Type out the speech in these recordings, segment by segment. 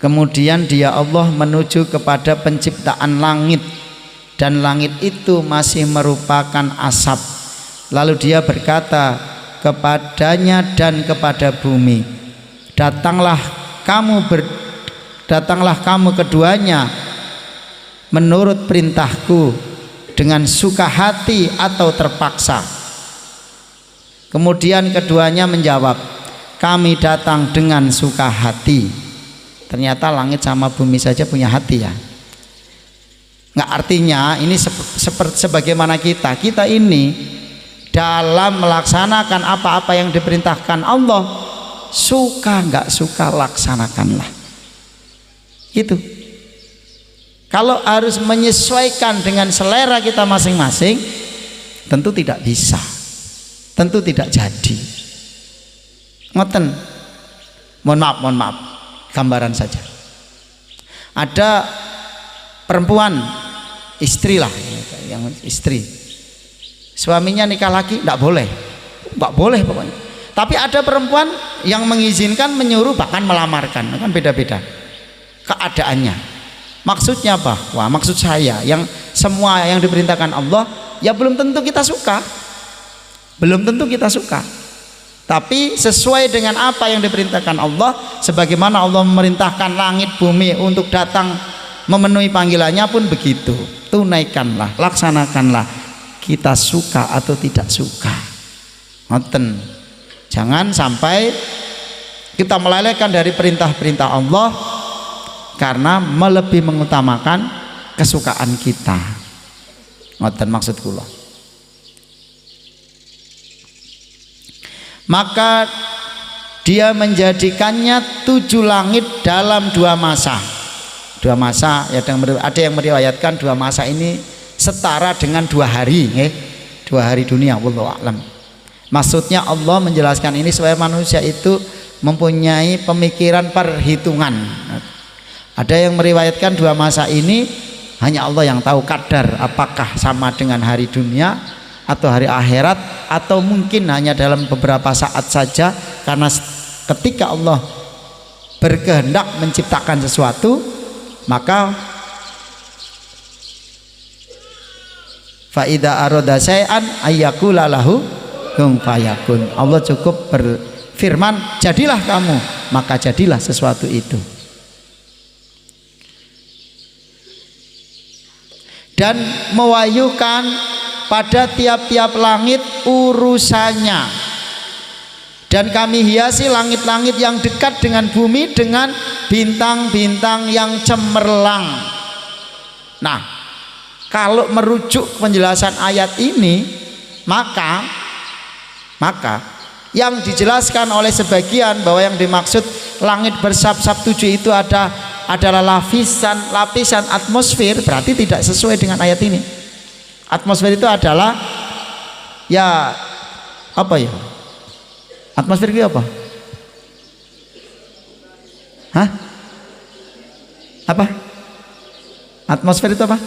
Kemudian dia Allah menuju kepada penciptaan langit, dan langit itu masih merupakan asap. Lalu dia berkata kepadanya dan kepada bumi, datanglah kamu keduanya menurut perintahku dengan suka hati atau terpaksa. Kemudian keduanya menjawab, kami datang dengan suka hati. Ternyata langit sama bumi saja punya hati ya. Nggak, artinya ini sebagaimana kita ini dalam melaksanakan apa-apa yang diperintahkan Allah, suka nggak suka laksanakanlah. Itu. Kalau harus menyesuaikan dengan selera kita masing-masing, tentu tidak bisa, tentu tidak jadi. Ngoten. Mohon maaf, gambaran saja. Ada perempuan, istri lah, yang istri, suaminya nikah lagi, nggak boleh pokoknya. Tapi ada perempuan yang mengizinkan, menyuruh, bahkan melamarkan, kan beda-beda keadaannya. Maksudnya apa? Wah, maksud saya yang semua yang diperintahkan Allah ya belum tentu kita suka, tapi sesuai dengan apa yang diperintahkan Allah, sebagaimana Allah memerintahkan langit bumi untuk datang memenuhi panggilannya pun begitu. Tunaikanlah, laksanakanlah, kita suka atau tidak suka. Ngoten. Jangan sampai kita melalaikan dari perintah-perintah Allah karena lebih mengutamakan kesukaan kita. Ngoten maksud kula. Maka dia menjadikannya 7 langit dalam 2 masa. 2 masa, ada yang meriwayatkan 2 masa ini setara dengan 2 hari, 2 hari dunia, wallahu a'lam. Maksudnya Allah menjelaskan ini supaya manusia itu mempunyai pemikiran perhitungan. Ada yang meriwayatkan 2 masa ini hanya Allah yang tahu kadar, apakah sama dengan hari dunia atau hari akhirat, atau mungkin hanya dalam beberapa saat saja, karena ketika Allah berkehendak menciptakan sesuatu, maka fa idza arada syai'an ayyakula lahu kun fayakun. Allah cukup berfirman, jadilah kamu, maka jadilah sesuatu itu. Dan mewahyukan pada tiap-tiap langit urusannya, dan kami hiasi langit-langit yang dekat dengan bumi dengan bintang-bintang yang cemerlang. Nah, kalau merujuk penjelasan ayat ini, maka yang dijelaskan oleh sebagian bahwa yang dimaksud langit bersab-sab 7 itu adalah lapisan atmosfer, berarti tidak sesuai dengan ayat ini. Atmosfer itu adalah ya apa ya? Atmosfer itu apa? Hah? Apa? Atmosfer itu apa?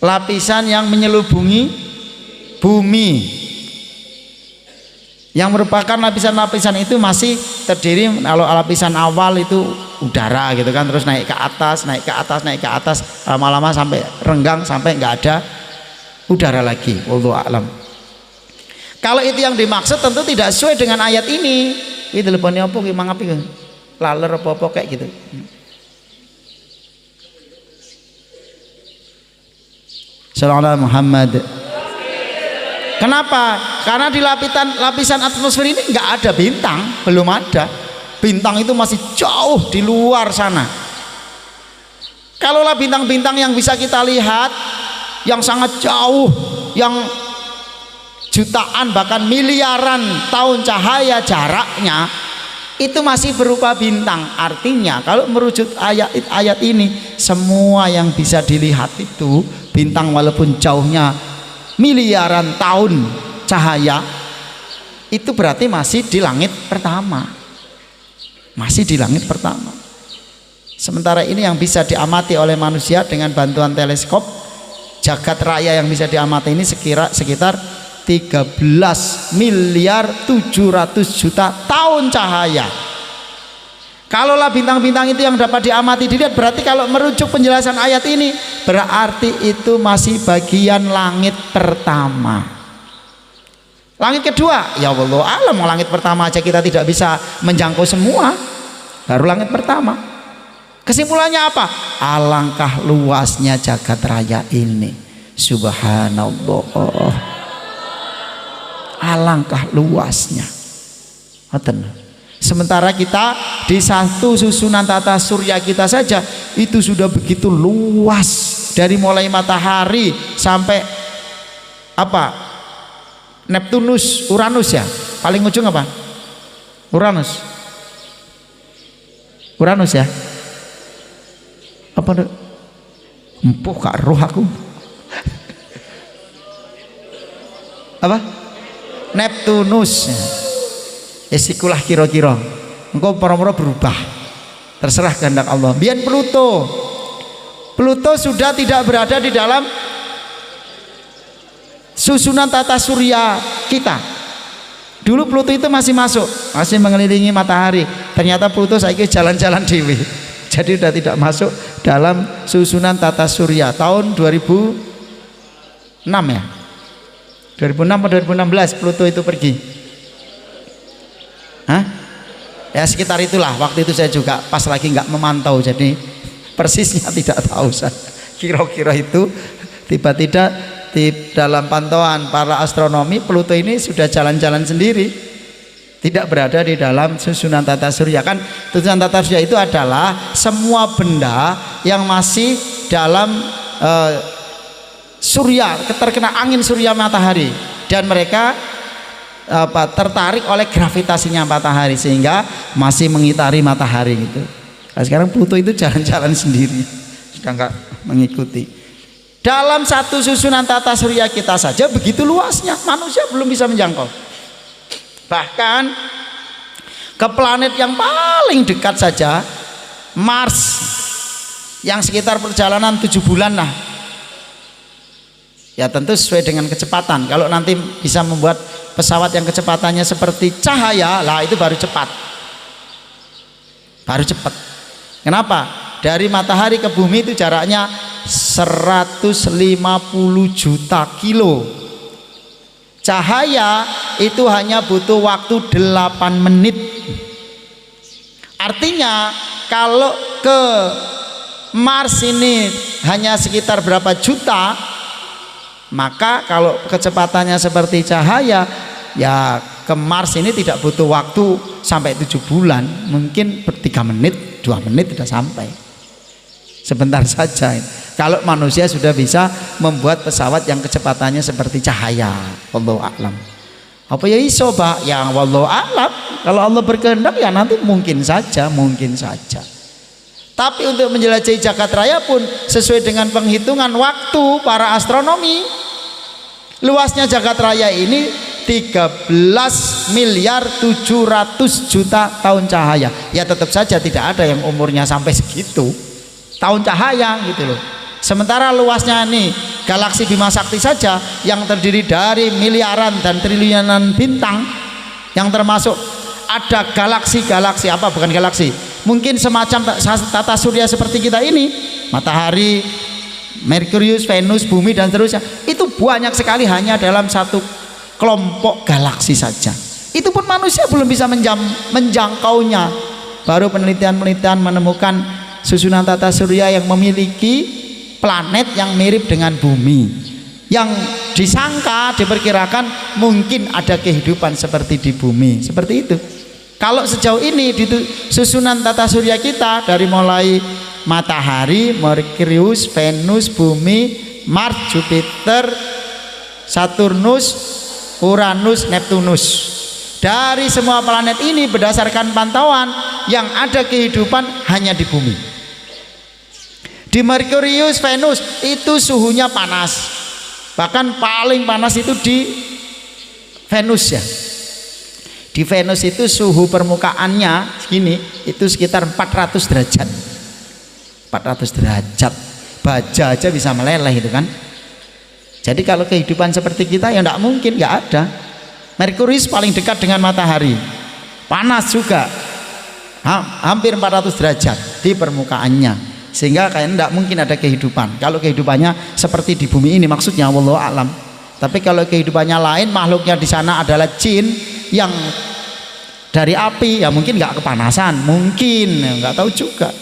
Lapisan yang menyelubungi bumi, yang merupakan lapisan-lapisan itu masih terdiri, kalau lapisan awal itu udara gitu kan, terus naik ke atas, lama-lama sampai renggang, sampai nggak ada udara lagi. Wallahu a'lam. Kalau itu yang dimaksud tentu tidak sesuai dengan ayat ini. Ini teleponnya apa? Gimana api? Laler apa kayak gitu. Sallallahu Muhammad. Kenapa? Karena di lapisan atmosfer ini nggak ada bintang, belum ada. Bintang itu masih jauh di luar sana. Kalaulah bintang-bintang yang bisa kita lihat, yang sangat jauh, yang jutaan bahkan miliaran tahun cahaya jaraknya, itu masih berupa bintang. Artinya kalau merujuk ayat ini, semua yang bisa dilihat itu bintang walaupun jauhnya miliaran tahun cahaya, itu berarti masih di langit pertama. Masih di langit pertama. Sementara ini yang bisa diamati oleh manusia dengan bantuan teleskop, jagat raya yang bisa diamati ini sekitar 13 miliar 700 juta tahun cahaya. Kalaulah bintang-bintang itu yang dapat diamati dilihat, berarti kalau merujuk penjelasan ayat ini, berarti itu masih bagian langit pertama. Langit kedua, ya Allah alam, langit pertama aja kita tidak bisa menjangkau semua, baru langit pertama. Kesimpulannya apa? Alangkah luasnya jagat raya ini, subhanallah, alangkah luasnya. Sementara kita di satu susunan tata surya kita saja itu sudah begitu luas, dari mulai matahari sampai apa, Neptunus, Uranus ya, paling ujung apa? Uranus ya, apa empuh kak roh aku apa, Neptunus. Isikulah kira-kira engkau para-para berubah, terserah kehendak Allah. Biar Pluto sudah tidak berada di dalam susunan tata surya kita. Dulu Pluto itu masih masuk, masih mengelilingi matahari. Ternyata Pluto saiki jalan-jalan dewe, jadi sudah tidak masuk dalam susunan tata surya. Tahun 2006 ya, 2006 atau 2016 Pluto itu pergi. Hah? Ya sekitar itulah. Waktu itu saya juga pas lagi nggak memantau, jadi persisnya tidak tahu saya. Kira-kira itu tiba-tiba di dalam pantauan para astronomi, Pluto ini sudah jalan-jalan sendiri, tidak berada di dalam susunan tata surya. Kan susunan tata surya itu adalah semua benda yang masih dalam surya, terkena angin surya matahari, dan mereka tertarik oleh gravitasinya matahari sehingga masih mengitari matahari gitu. Nah, sekarang Pluto itu jalan-jalan sendiri, sudah nggak mengikuti. Dalam satu susunan tata surya kita saja begitu luasnya, manusia belum bisa menjangkau. Bahkan ke planet yang paling dekat saja, Mars, yang sekitar perjalanan 7 bulan lah. Ya tentu sesuai dengan kecepatan. Kalau nanti bisa membuat pesawat yang kecepatannya seperti cahaya, lah itu baru cepat. Baru cepat. Kenapa? Dari matahari ke bumi itu jaraknya 150 juta kilo. Cahaya itu hanya butuh waktu 8 menit. Artinya kalau ke Mars ini hanya sekitar berapa juta, maka kalau kecepatannya seperti cahaya, ya ke Mars ini tidak butuh waktu sampai 7 bulan, mungkin 3 menit 2 menit sudah sampai, sebentar saja. Kalau manusia sudah bisa membuat pesawat yang kecepatannya seperti cahaya, wallahu a'lam. Apa ya iso Pak? Ya wallahu a'lam. Kalau Allah berkehendak ya nanti mungkin saja. Tapi untuk menjelajahi jagat raya pun sesuai dengan penghitungan waktu para astronomi, luasnya jagat raya ini 13 miliar 700 juta tahun cahaya. Ya tetap saja tidak ada yang umurnya sampai segitu tahun cahaya gitu loh. Sementara luasnya nih galaksi Bima Sakti saja yang terdiri dari miliaran dan triliunan bintang, yang termasuk ada galaksi-galaksi apa, bukan galaksi, mungkin semacam tata surya seperti kita ini, matahari, Merkurius, Venus, bumi dan seterusnya, itu banyak sekali hanya dalam satu kelompok galaksi saja. Itu pun manusia belum bisa menjangkaunya. Baru penelitian-penelitian menemukan susunan tata surya yang memiliki planet yang mirip dengan bumi, yang disangka, diperkirakan mungkin ada kehidupan seperti di bumi, seperti itu. Kalau sejauh ini di susunan tata surya kita, dari mulai matahari, Merkurius, Venus, bumi, Mars, Jupiter, Saturnus, Uranus, Neptunus, dari semua planet ini berdasarkan pantauan yang ada kehidupan hanya di bumi. Di Merkurius, Venus itu suhunya panas, bahkan paling panas itu di Venus ya. Di Venus itu suhu permukaannya segini, itu sekitar 400 derajat. 400 derajat, baja aja bisa meleleh itu kan. Jadi kalau kehidupan seperti kita ya tidak mungkin, nggak ada. Merkurius paling dekat dengan matahari, panas juga, hampir 400 derajat di permukaannya, sehingga kayaknya tidak mungkin ada kehidupan. Kalau kehidupannya seperti di bumi ini maksudnya, wallahu alam. Tapi kalau kehidupannya lain, makhluknya di sana adalah jin yang dari api, ya mungkin nggak kepanasan, mungkin nggak tahu juga.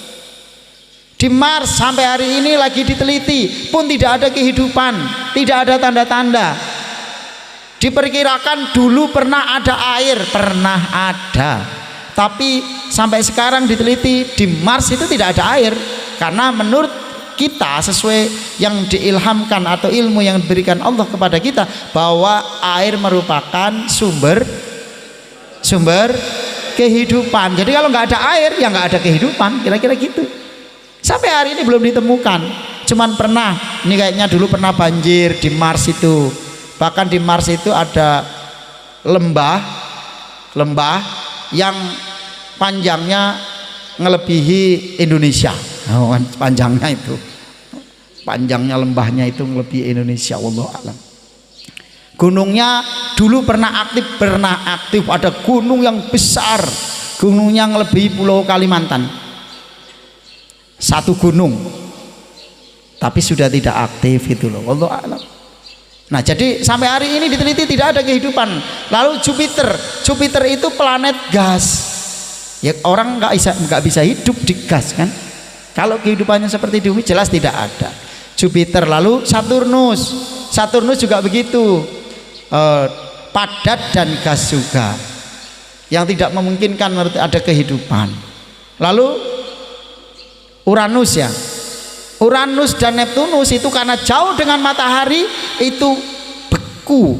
Di Mars sampai hari ini lagi diteliti pun tidak ada kehidupan, tidak ada tanda-tanda. Diperkirakan dulu pernah ada air, pernah ada, tapi sampai sekarang diteliti di Mars itu tidak ada air, karena menurut kita sesuai yang diilhamkan atau ilmu yang diberikan Allah kepada kita, bahwa air merupakan sumber kehidupan. Jadi kalau nggak ada air ya nggak ada kehidupan, kira-kira gitu. Sampai hari ini belum ditemukan. Cuman pernah, ini kayaknya dulu pernah banjir di Mars itu. Bahkan di Mars itu ada lembah yang panjangnya ngelebihi Indonesia. Panjangnya lembahnya itu ngelebihi Indonesia, wallahu alam. Gunungnya dulu pernah aktif, ada gunung yang besar, gunungnya ngelebihi Pulau Kalimantan. Satu gunung, tapi sudah tidak aktif itu loh, wallahu alam. Nah, jadi sampai hari ini diteliti tidak ada kehidupan. Lalu Jupiter itu planet gas. Ya orang nggak bisa hidup di gas kan? Kalau kehidupannya seperti di bumi jelas tidak ada. Jupiter, lalu Saturnus juga begitu, padat dan gas juga, yang tidak memungkinkan ada kehidupan. Lalu Uranus dan Neptunus itu karena jauh dengan matahari itu beku,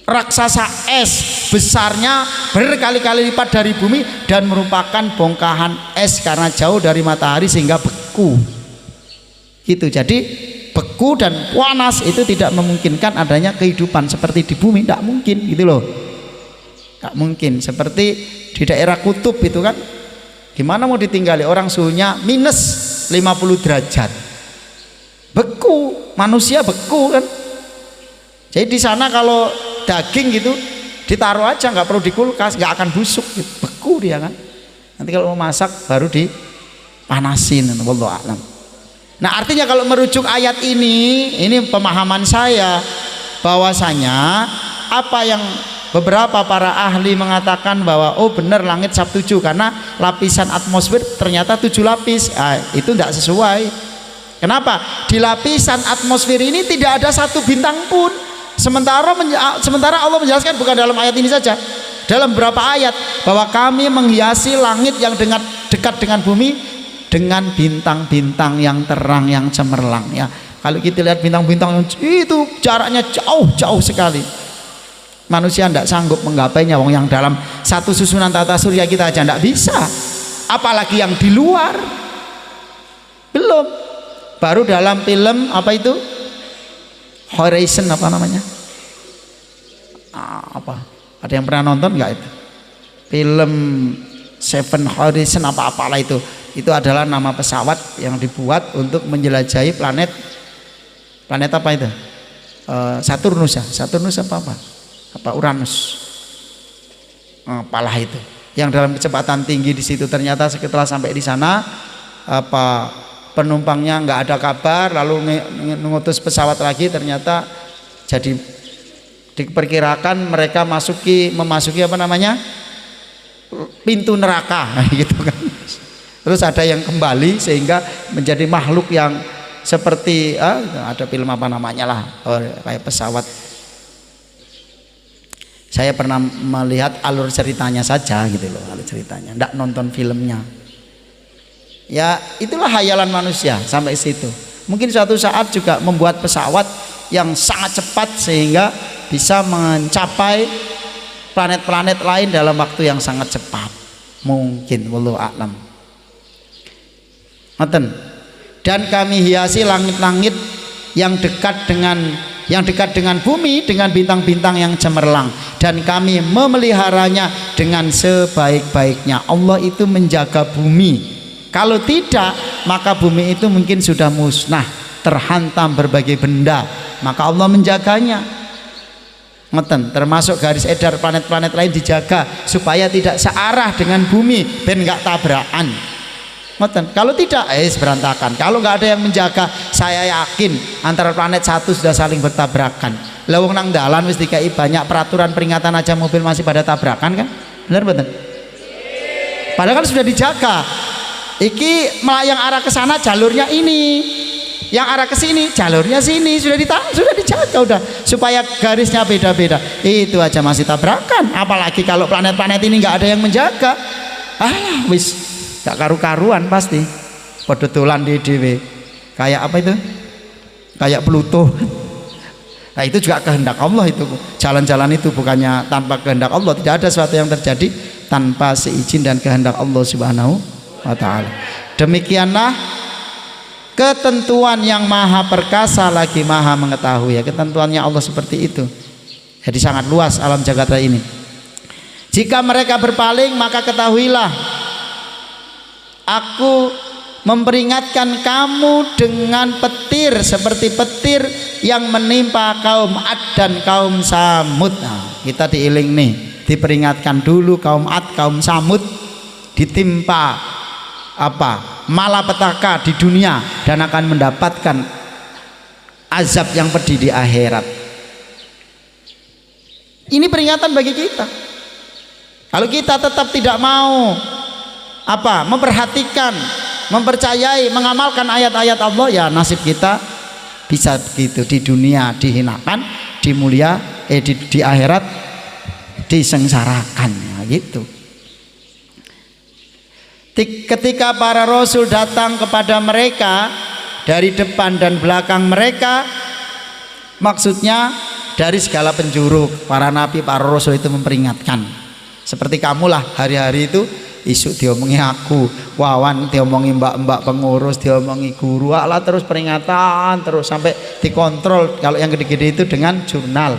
raksasa es besarnya berkali-kali lipat dari bumi dan merupakan bongkahan es karena jauh dari matahari sehingga beku gitu. Jadi beku dan panas itu tidak memungkinkan adanya kehidupan seperti di bumi, tidak mungkin gitu loh, tidak mungkin. Seperti di daerah kutub itu kan, gimana mau ditinggali orang suhunya minus 50 derajat, beku, manusia beku kan. Jadi di sana kalau daging gitu ditaruh aja, nggak perlu di kulkas, nggak akan busuk gitu. Beku dia kan. Nanti kalau mau masak baru dipanasin, wallahu a'lam. Nah, artinya kalau merujuk ayat ini pemahaman saya, bahwasanya apa yang beberapa para ahli mengatakan bahwa oh benar langit sab 7 karena lapisan atmosfer ternyata 7 lapis. Itu tidak sesuai. Kenapa? Di lapisan atmosfer ini tidak ada satu bintang pun. Sementara Allah menjelaskan bukan dalam ayat ini saja, dalam beberapa ayat, bahwa kami menghiasi langit yang dekat dengan bumi dengan bintang-bintang yang terang, yang cemerlang. Ya, kalau kita lihat bintang-bintang itu jaraknya jauh sekali. Manusia tidak sanggup menggapainya, wong yang dalam satu susunan tata surya kita aja tidak bisa, apalagi yang di luar. Belum, baru dalam film apa itu Horizon, apa namanya, ada yang pernah nonton nggak itu film Seven Horizon apalah itu adalah nama pesawat yang dibuat untuk menjelajahi planet apa itu, Saturnus apa Uranus, apalah itu, yang dalam kecepatan tinggi di situ. Ternyata setelah sampai di sana penumpangnya nggak ada kabar, lalu mengutus pesawat lagi, ternyata jadi diperkirakan mereka memasuki apa namanya, pintu neraka gitu kan. Terus ada yang kembali sehingga menjadi makhluk yang seperti ada film apa namanya lah, kayak pesawat. Saya pernah melihat alur ceritanya saja gitu loh, alur ceritanya, enggak nonton filmnya. Ya itulah hayalan manusia sampai situ. Mungkin suatu saat juga membuat pesawat yang sangat cepat sehingga bisa mencapai planet-planet lain dalam waktu yang sangat cepat. Mungkin, wallahu a'lam. Dan kami hiasi langit-langit yang dekat dengan bumi dengan bintang-bintang yang cemerlang, dan kami memeliharanya dengan sebaik-baiknya. Allah itu menjaga bumi. Kalau tidak, maka bumi itu mungkin sudah musnah, terhantam berbagai benda maka Allah menjaganya. Ngeten, termasuk garis edar planet-planet lain dijaga supaya tidak searah dengan bumi ben nggak tabrakan. Ngeten, kalau tidak berantakan. Kalau nggak ada yang menjaga, saya yakin antara planet satu sudah saling bertabrakan. Lawang nang dalan wis dikai banyak peraturan peringatan aja mobil masih pada tabrakan kan? Benar betul? Padahal kan sudah dijaga. Iki melayang arah ke sana jalurnya ini, yang arah ke sini jalurnya sini, sudah dijaga udah supaya garisnya beda-beda. Itu aja masih tabrakan, apalagi kalau planet-planet ini nggak ada yang menjaga. Alah wis gak karu-karuan pasti padha dolan dhewe. Kayak apa itu? Kayak Pluto. Nah itu juga kehendak Allah itu. Jalan-jalan itu bukannya tanpa kehendak Allah. Tidak ada sesuatu yang terjadi tanpa seizin dan kehendak Allah Subhanahu wa ta'ala. Demikianlah ketentuan yang maha perkasa lagi maha mengetahui ya. Ketentuannya Allah seperti itu. Jadi sangat luas alam jagat raya ini. Jika mereka berpaling maka ketahuilah aku memperingatkan kamu dengan petir seperti petir yang menimpa kaum Ad dan kaum Samud. Nah, kita diiling nih, diperingatkan dulu kaum Ad, kaum Samud ditimpa apa? Malapetaka di dunia dan akan mendapatkan azab yang pedih di akhirat. Ini peringatan bagi kita. Kalau kita tetap tidak mau memperhatikan, mempercayai, mengamalkan ayat-ayat Allah, ya nasib kita bisa begitu. Di dunia dihinakan, di akhirat disengsarakan ya, gitu. Ketika para rasul datang kepada mereka dari depan dan belakang mereka, maksudnya dari segala penjuru, para nabi, para rasul itu memperingatkan. Seperti kamulah hari-hari itu isu diomongi aku, Wawan diomongi mbak-mbak pengurus, diomongi guru, alah terus peringatan terus sampai dikontrol. Kalau yang gede-gede itu dengan jurnal,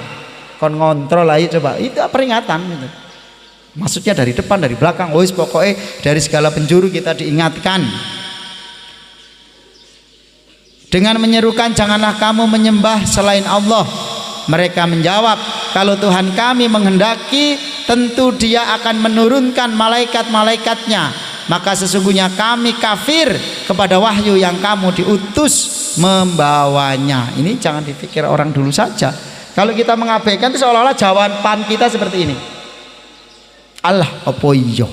kon ngontrol aja coba, itu peringatan gitu. Maksudnya dari depan, dari belakang, pokoknya dari segala penjuru kita diingatkan. Dengan menyerukan janganlah kamu menyembah selain Allah. Mereka menjawab, kalau Tuhan kami menghendaki tentu Dia akan menurunkan malaikat-malaikatnya, maka sesungguhnya kami kafir kepada wahyu yang kamu diutus membawanya. Ini jangan dipikir orang dulu saja. Kalau kita mengabaikan itu seolah-olah jawaban kita seperti ini, Allah apa iya.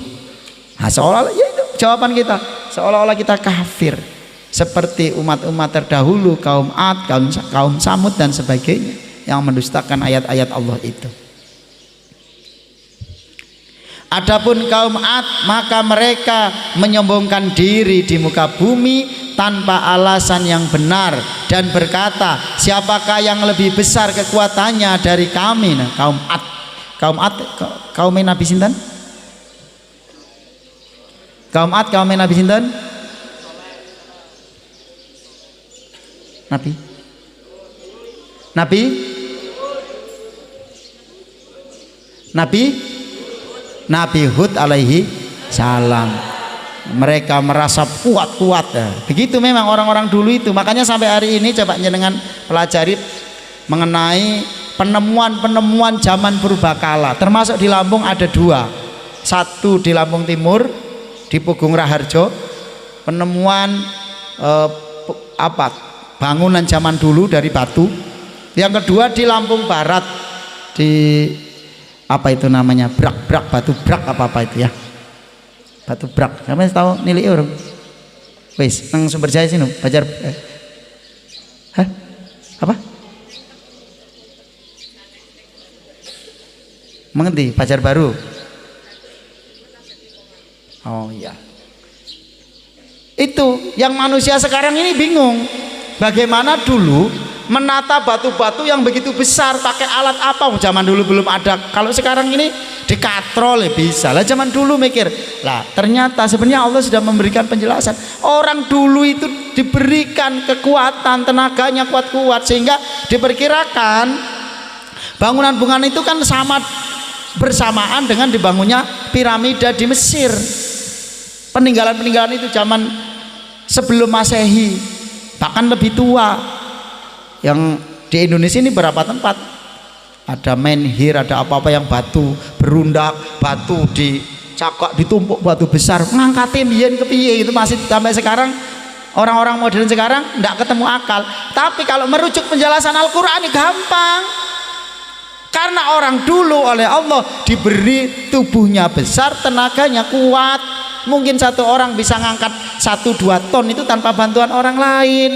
Nah, seolah-olah ya itu jawaban kita, seolah-olah kita kafir seperti umat-umat terdahulu, kaum Ad, kaum Samud dan sebagainya yang mendustakan ayat-ayat Allah itu. Adapun kaum Ad, maka mereka menyombongkan diri di muka bumi tanpa alasan yang benar dan berkata, siapakah yang lebih besar kekuatannya dari kami? Nah, kaum Ad, kaum Nabi sinten? Kaum Ad, kaum Nabi sinten? Nabi Hud alaihi salam. Mereka merasa kuat-kuat ya. Begitu memang orang-orang dulu itu. Makanya sampai hari ini coba jenengan pelajari mengenai penemuan-penemuan zaman purbakala. Termasuk di Lampung ada dua. Satu di Lampung Timur di Pugung Raharjo, penemuan bangunan zaman dulu dari batu. Yang kedua di Lampung Barat di itu namanya batu brak apa itu ya, batu brak. Kamu tahu nilai orang? Wes nang Sumberjaya sini Pajar apa? Mengerti Pajar Baru? Oh iya. Itu yang manusia sekarang ini bingung bagaimana dulu menata batu-batu yang begitu besar pakai alat apa. Zaman dulu belum ada. Kalau sekarang ini dikatrol ya bisa lah. Zaman dulu mikir lah, ternyata sebenarnya Allah sudah memberikan penjelasan. Orang dulu itu diberikan kekuatan, tenaganya kuat-kuat sehingga diperkirakan bangunan-bangunan itu kan bersamaan dengan dibangunnya piramida di Mesir. Peninggalan-peninggalan itu zaman sebelum Masehi, bahkan lebih tua. Yang Di Indonesia ini berapa tempat ada menhir, ada apa-apa yang batu berundak, batu dicakok, ditumpuk batu besar, ngangkatin biyen kepiye, itu masih sampai sekarang. Orang-orang modern sekarang tidak ketemu akal. Tapi kalau merujuk penjelasan Al-Quran ini gampang, karena orang dulu oleh Allah diberi tubuhnya besar, tenaganya kuat. Mungkin satu orang bisa ngangkat 1-2 ton itu tanpa bantuan orang lain.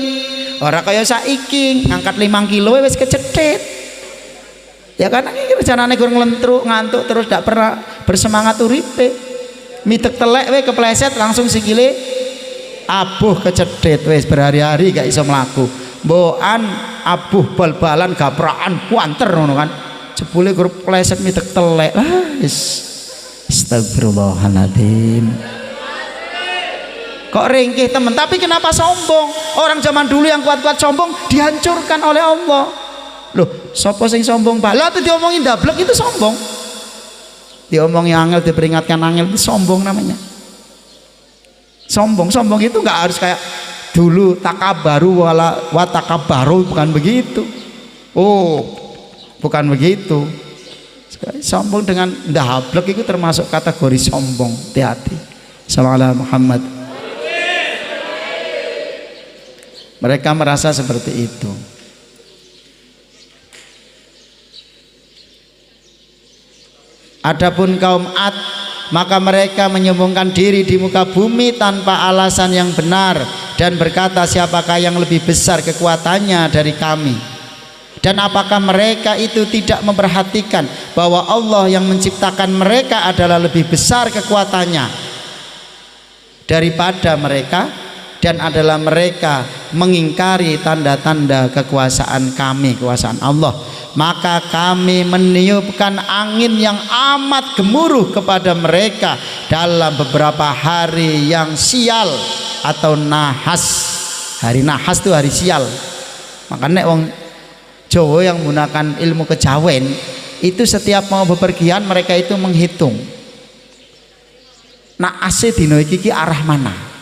Orang kaya saiki ngangkat 5 kilo wis kecetit. Ya karena ini rencananya gue ngelentruk, ngantuk terus tidak pernah bersemangat uripe. Mitek telek we kepleset langsung sikile abuh kecedet wis berhari-hari gak iso mlaku. Mbokan abuh bal-balan gaprakan kuanter ngono kan. Jebule grup pleset mitek telek. Wis astagfirullahaladzim. Kok ringkih temen, tapi kenapa sombong? Orang zaman dulu yang kuat-kuat sombong dihancurkan oleh Allah. Loh, sapa sing sombong Pak? Lah diomongin dablek itu sombong. Diomongin angel, diperingatkan angel itu sombong namanya. Sombong itu nggak harus kayak dulu takabaru wa takabaru, bukan begitu. Oh, bukan begitu. Sombong dengan dablek itu termasuk kategori sombong. Hati-hati. Sallallahu Muhammad. Mereka merasa seperti itu. Adapun kaum Ad, maka mereka menyombongkan diri di muka bumi tanpa alasan yang benar dan berkata, siapakah yang lebih besar kekuatannya dari kami? Dan apakah mereka itu tidak memperhatikan bahwa Allah yang menciptakan mereka adalah lebih besar kekuatannya daripada mereka, dan adalah mereka mengingkari tanda-tanda kekuasaan kami, kekuasaan Allah. Maka kami meniupkan angin yang amat gemuruh kepada mereka dalam beberapa hari yang sial atau nahas. Hari nahas itu hari sial. Makanya wong Jawa yang menggunakan ilmu kejawen itu setiap mau bepergian mereka itu menghitung. Nah ase dino iki arah mana?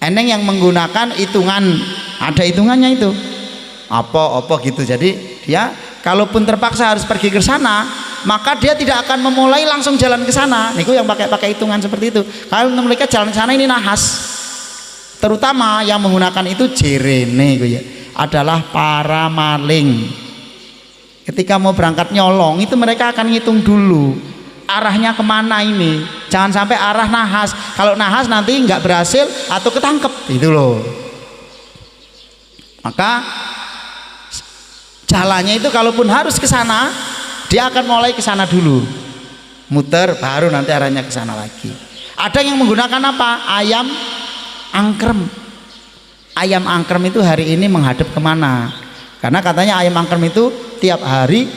Eneng yang menggunakan hitungan, ada hitungannya itu. Apa gitu. Jadi dia kalaupun terpaksa harus pergi ke sana, maka dia tidak akan memulai langsung jalan ke sana. Niku yang pakai hitungan seperti itu. Kalau mereka jalan ke sana ini nahas. Terutama yang menggunakan itu jerene ya, adalah para maling. Ketika mau berangkat nyolong itu mereka akan ngitung dulu arahnya kemana ini. Jangan sampai arah nahas. Kalau nahas nanti nggak berhasil atau ketangkep itu loh. Maka jalannya itu kalaupun harus ke sana, dia akan mulai ke sana dulu, muter baru nanti arahnya ke sana lagi. Ada yang menggunakan apa? Ayam angkrem. Ayam angkrem itu hari ini menghadap kemana? Karena katanya ayam angkrem itu tiap hari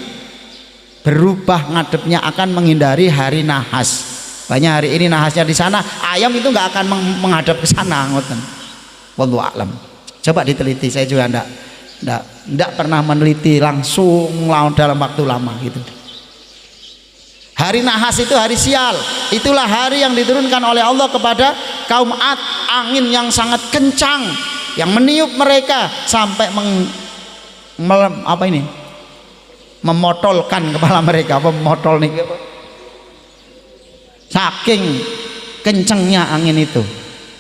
berubah ngadepnya, akan menghindari hari nahas. Banyak hari ini nahasnya di sana, ayam itu nggak akan menghadap ke sana, ngoten. Wallahu a'lam. Coba diteliti, saya juga enggak pernah meneliti langsung dalam waktu lama gitu. Hari nahas itu hari sial. Itulah hari yang diturunkan oleh Allah kepada kaum Ad, angin yang sangat kencang yang meniup mereka sampai memotolkan kepala mereka. Memotol nih saking kencangnya angin itu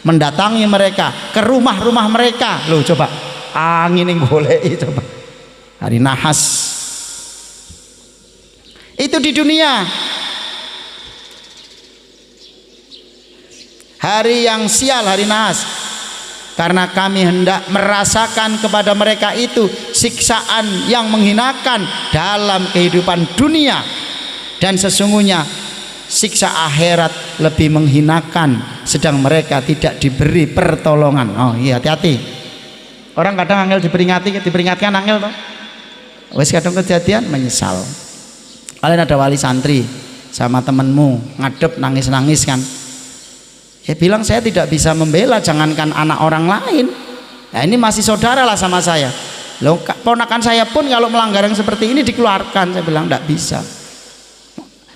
mendatangi mereka ke rumah-rumah mereka. Loh coba angin yang boleh coba hari nahas itu di dunia, hari yang sial, hari nahas. Karena kami hendak merasakan kepada mereka itu siksaan yang menghinakan dalam kehidupan dunia, dan sesungguhnya siksa akhirat lebih menghinakan sedang mereka tidak diberi pertolongan. Oh iya, hati-hati. Orang kadang angel diperingatkan angel toh. Wes kadang kejadian menyesal. Kalian ada wali santri sama temenmu ngadep nangis-nangis kan, ya bilang saya tidak bisa membela, jangankan anak orang lain. Nah ini masih saudara lah sama saya. Loh ponakan saya pun kalau melanggar yang seperti ini dikeluarkan. Saya bilang tidak bisa.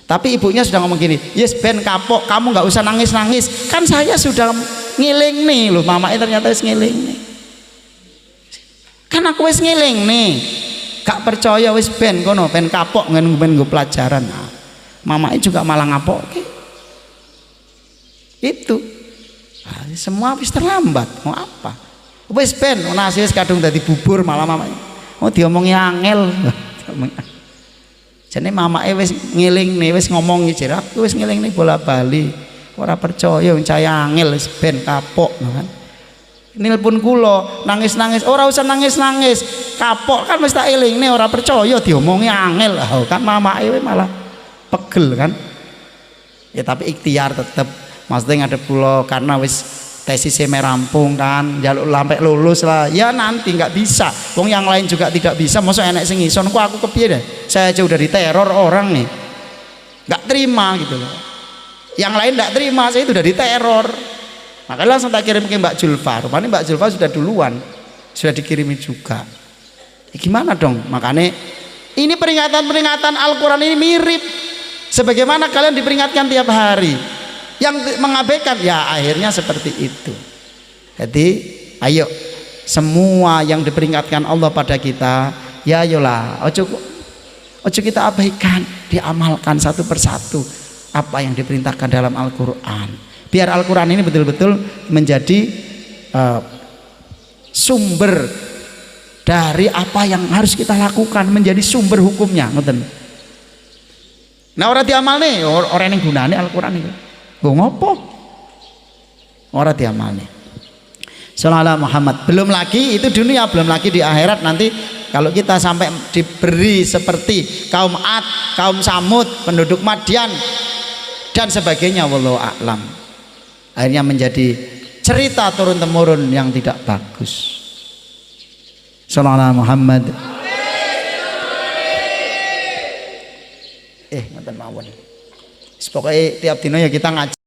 Tapi ibunya sudah ngomong gini, yes ben kapok, kamu nggak usah nangis-nangis, kan saya sudah ngiling nih loh, mamanya ternyata ngiling nih. Kan aku wis ngeling nih. Gak percaya wis ben kono, ben kapok ben nggo pelajaran. Nah, mamake juga malah ngapokke. Itu. Nah, semua wis terlambat. Mau apa? Wis ben nasi wis kadung dadi bubur malah mamake. Oh diomongi angel. Jane mamake wis ngeling nih, wis ngomong iki aku wis ngeling nih bola-bali. Ora percaya wong cah angel wis ben kapok kan. Nilpun kula nangis-nangis, ora usah nangis-nangis. Kapok kan wis tak eling nih ora percaya diomongi angel. Oh, kan mamake malah pegel kan. Ya tapi ikhtiar tetep. Maksudnya ngadep kula karena wis tesisnya merampung kan, jaluk sampai lulus lah. Ya nanti nggak bisa. Wong yang lain juga tidak bisa. Masa enek sing ison kok aku kepiye deh. Saya aja udah diteror orang nih. Nggak terima gitu loh. Yang lain nggak terima, saya itu udah diteror. Makanya langsung tak kirim ke Mbak Julfa. Rupanya Mbak Julfa sudah duluan, sudah dikirimi juga. Ya, gimana dong? Makanya ini peringatan-peringatan Al-Quran ini mirip. Sebagaimana kalian diperingatkan tiap hari. Yang mengabaikan ya akhirnya seperti itu. Jadi ayo semua yang diperingatkan Allah pada kita, ya ayolah, ojo kita abaikan, diamalkan satu persatu apa yang diperintahkan dalam Al-Quran. Biar Al-Quran ini betul-betul menjadi sumber dari apa yang harus kita lakukan, menjadi sumber hukumnya. Nah orang diamal nih, orang yang gunanya Al-Quran itu gue ngopo orang diamal nih. Sallallahu Muhammad. Belum lagi itu dunia, belum lagi di akhirat nanti kalau kita sampai diberi seperti kaum Ad, kaum Samud, penduduk Madian dan sebagainya, wallahu a'lam. Akhirnya menjadi cerita turun temurun yang tidak bagus. Sallallahu Muhammad. Ngoten mawon. Pokoknya tiap dino ya kita ngaji.